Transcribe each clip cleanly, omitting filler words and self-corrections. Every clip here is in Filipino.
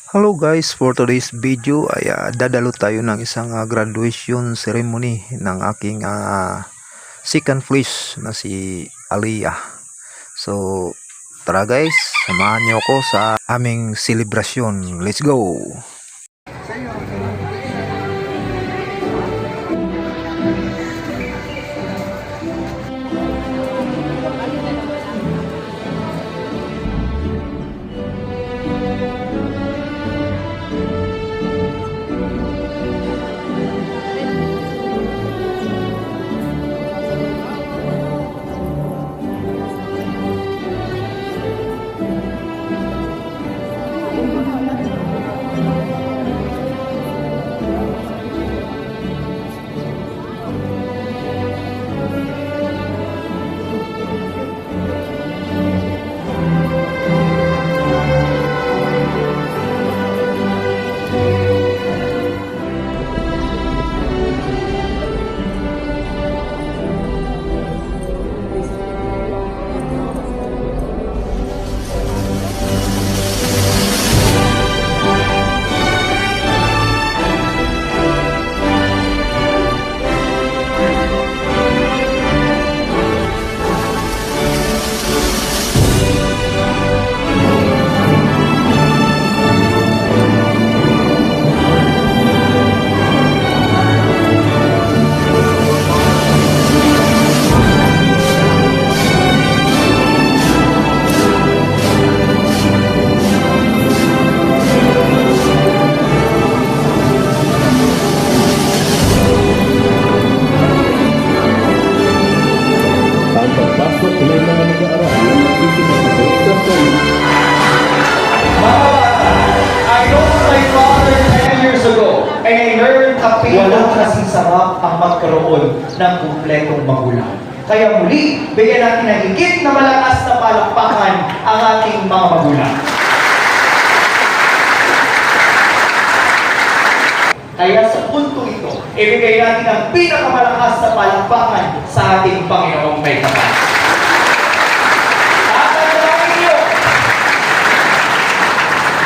Hello guys, for today's video ay dadalo tayo ng isang graduation ceremony ng aking second flesh na si Aliyah. So tara guys, samahan niyo ako sa aming celebration. Let's go! Walang kasing sarap ang magkaroon ng kumpletong magulang. Kaya muli, bigyan natin ng higit na malakas na palakpakan ang ating mga magulang. Kaya sa punto ito, ibigay natin ang pinakamalakas na palakpakan sa ating Panginoong may kapal. Tatandaan niyo,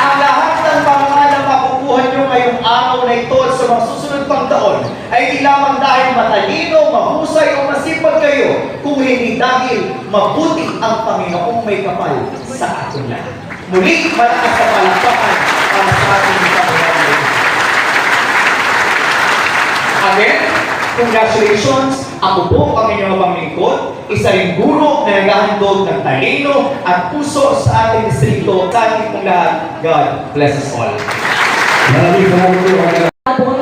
ang lahat ng pangalan na makukuha niyo ngayong araw na ito sa mga susunod pang taon ay di lamang dahil matalino, mahusay o masipag kayo, kung hindi dahil mabuti ang Panginoong may kapal sa ating lahat. Muli, malakas na palakpakan para sa ating Panginoong may kapal. Again, congratulations! Ako po ang inyong paglingkod, isa ring guro na naghahandog ng talino at puso sa ating distrito. Sa ating pong lahat, God bless us all. Maraming salamat po.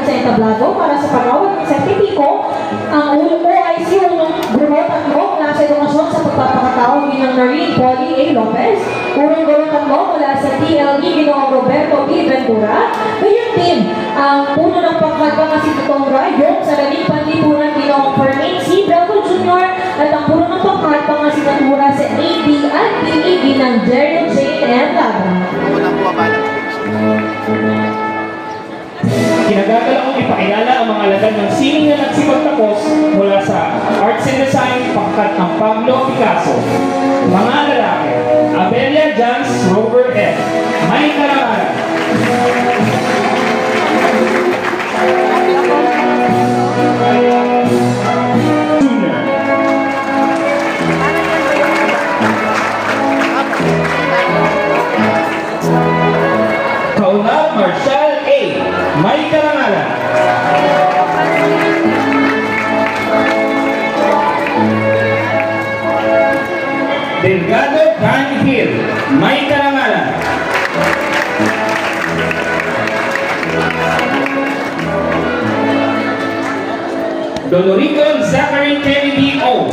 Sa entablado para sa pag-awat ng sertipiko, ang OIC ng Guro Tatlo mula sa edukasyon sa pagpapakatao bilang Noreen Polly A. Lopez, Urong Guro Tatlo mula sa TLE Ginoong Roberto B. Ventura, Mayor Team, ang puno ng pangkalpa nga si Tutong Rayon sa Galing Panlipunan Ginoong Fermin C. Bravo Jr. at ang puno ng pangkalpa nga si Natura sa AD at PED ng Jerry Jane and Labra. Kinagagalak kong ipakilala ang mga alagad ng sining na nagsipagtapos mula sa Arts and Design pangkat ng Pablo Picasso. Mga lalaki, Abelia Jans Rover F. May Karamara. Junior. Kaunal Marshall A. May Karangalan. Delgado Danny Hill. May Karangalan. Dolorico Zachary Kennedy O.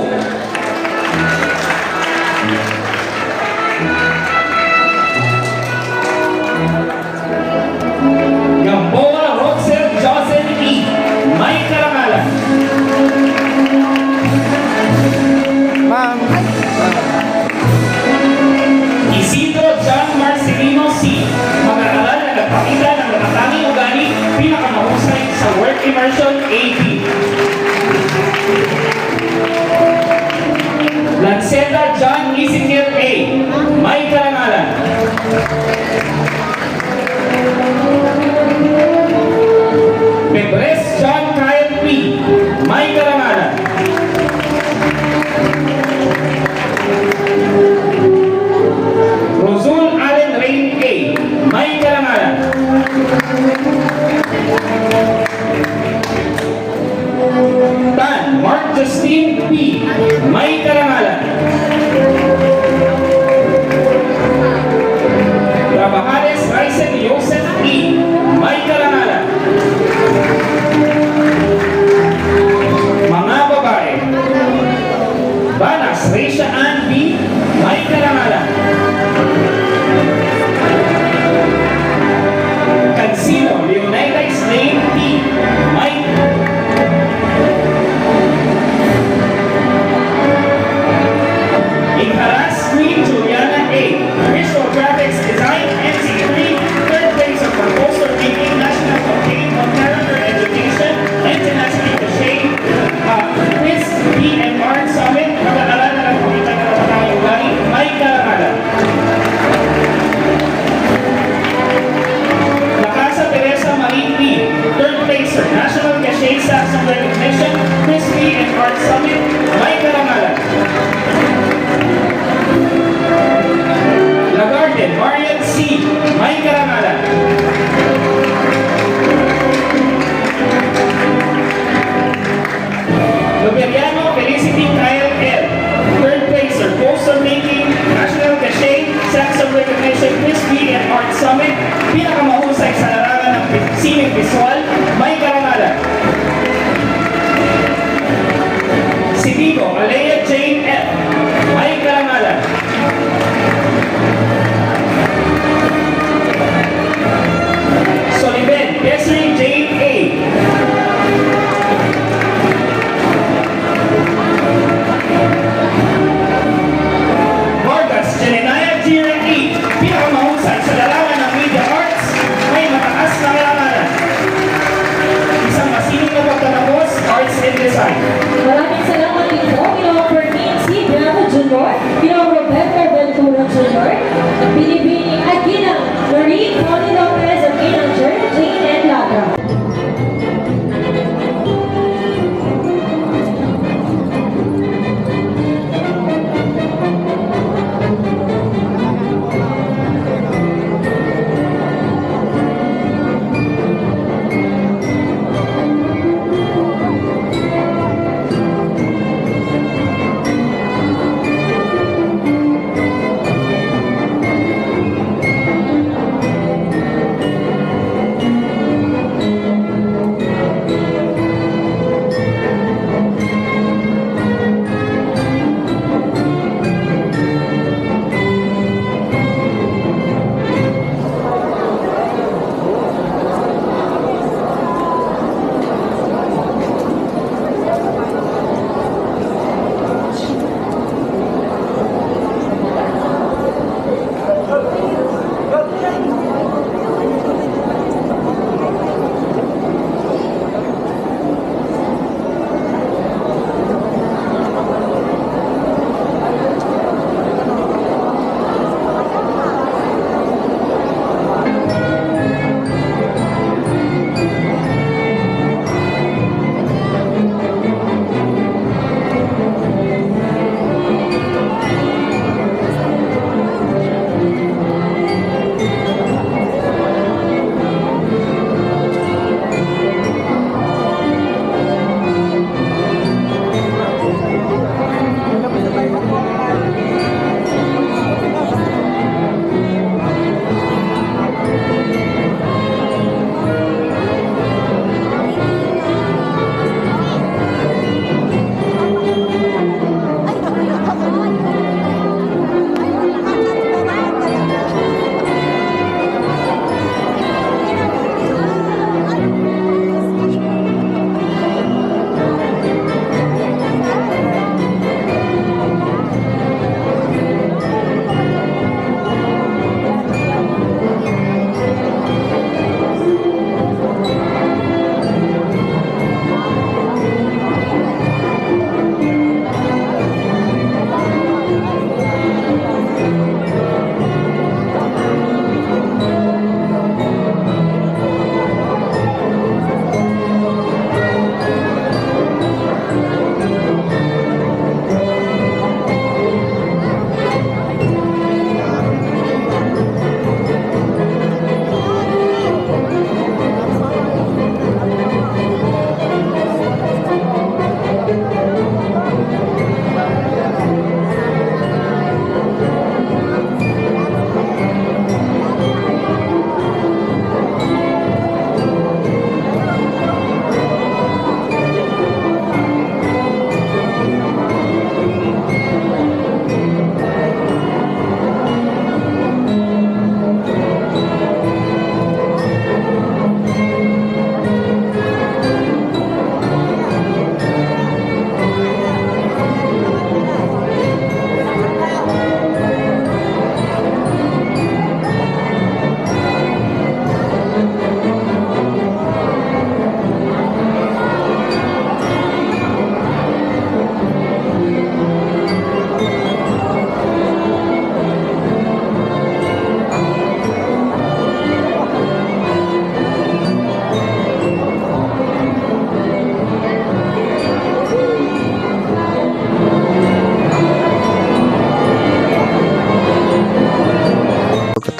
Gamboa Roxel Joseph E. May Karangalan. Isidro John Marcelino C. Mag-aaral na nagpakita ng natatanging ugali pinakamahusay sa work immersion AD. Lanceta John Isinger A. May Karangalan. pinakamahusay sa larangan ng sining visual, may karangalan. Si Vigo Alea Jane F. may karangalan. Soliven Desiree Jane A. Vargas Jenenaya Jira E. pinakamahusay sa larangan ng media arts, may mataas na karangalan. Isang masining na pagtatapos, Arts and Design. Maraming salamat din po, Ginoong Fermin C. Bravo Jr., Ginoong Roberto Ventura Jr., Binibini at Ginang Lorene Connie Lopez at Ginang Jane and Lagra.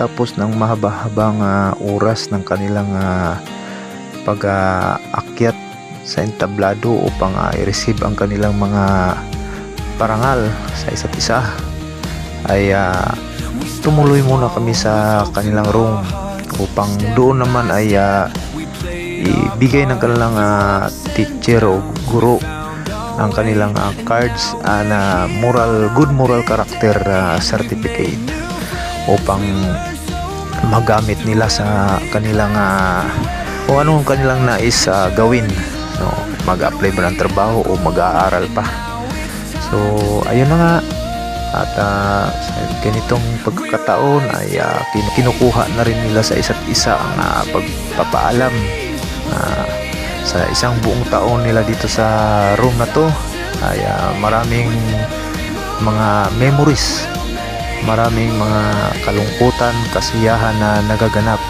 pagkatapos ng mahaba-habang oras ng kanilang pag-aakyat sa entablado upang i-receive ang kanilang mga parangal sa isa't isa, ay tumuloy muna kami sa kanilang room kung upang doon naman ay ibigay ng kanilang teacher o guro ang kanilang cards na good moral character certificate upang magamit nila sa kanilang kung anong kanilang nais gawin, no? Mag-apply ba ng trabaho o mag-aaral pa. So ayun na nga, at sa ganitong pagkakataon ay kinukuha na rin nila sa isa't isa ang pagpapaalam sa isang buong taon nila dito sa room na to. Ay maraming mga memories, maraming mga kalungkutan, kasiyahan na nagaganap,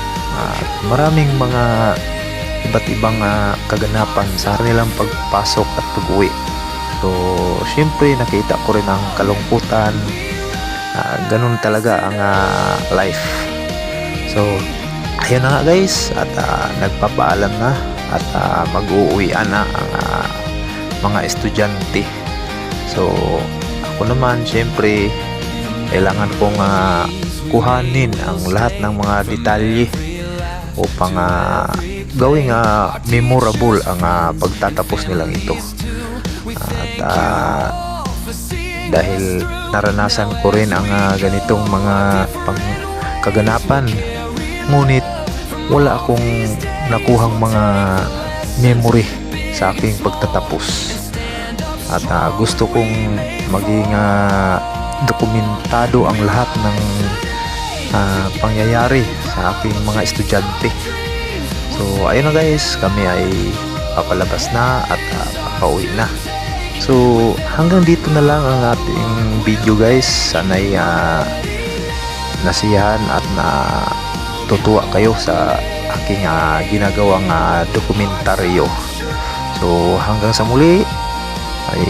maraming mga iba't ibang kaganapan sa kanilang pagpasok at pag-uwi. So syempre nakita ko rin ang kalungkutan, ganun talaga ang life. So ayun na nga guys, at nagpapaalam na at mag-uuwian na ang mga estudyante. So ako naman syempre kailangan kong kuhanin ang lahat ng mga detalye upang gawing memorable ang pagtatapos nilang ito. At dahil naranasan ko rin ang ganitong mga kaganapan, ngunit wala akong nakuhang mga memory sa aking pagtatapos. At gusto kong maging dokumentado ang lahat ng pangyayari sa aking mga estudyante. So ayun na guys, kami ay papalabas na at papauwi na. So hanggang dito na lang ang ating video guys. Sana'y nasiyahan at natutuwa kayo sa aking ginagawang dokumentaryo. So hanggang sa muli ay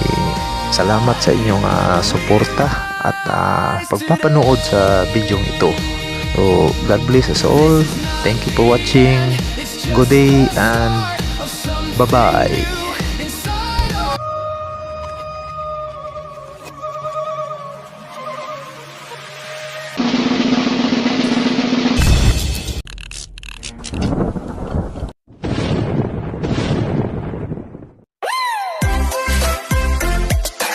salamat sa inyong suporta at pagpapanood sa video ito. So God bless us all. Thank you for watching. Good day and bye-bye.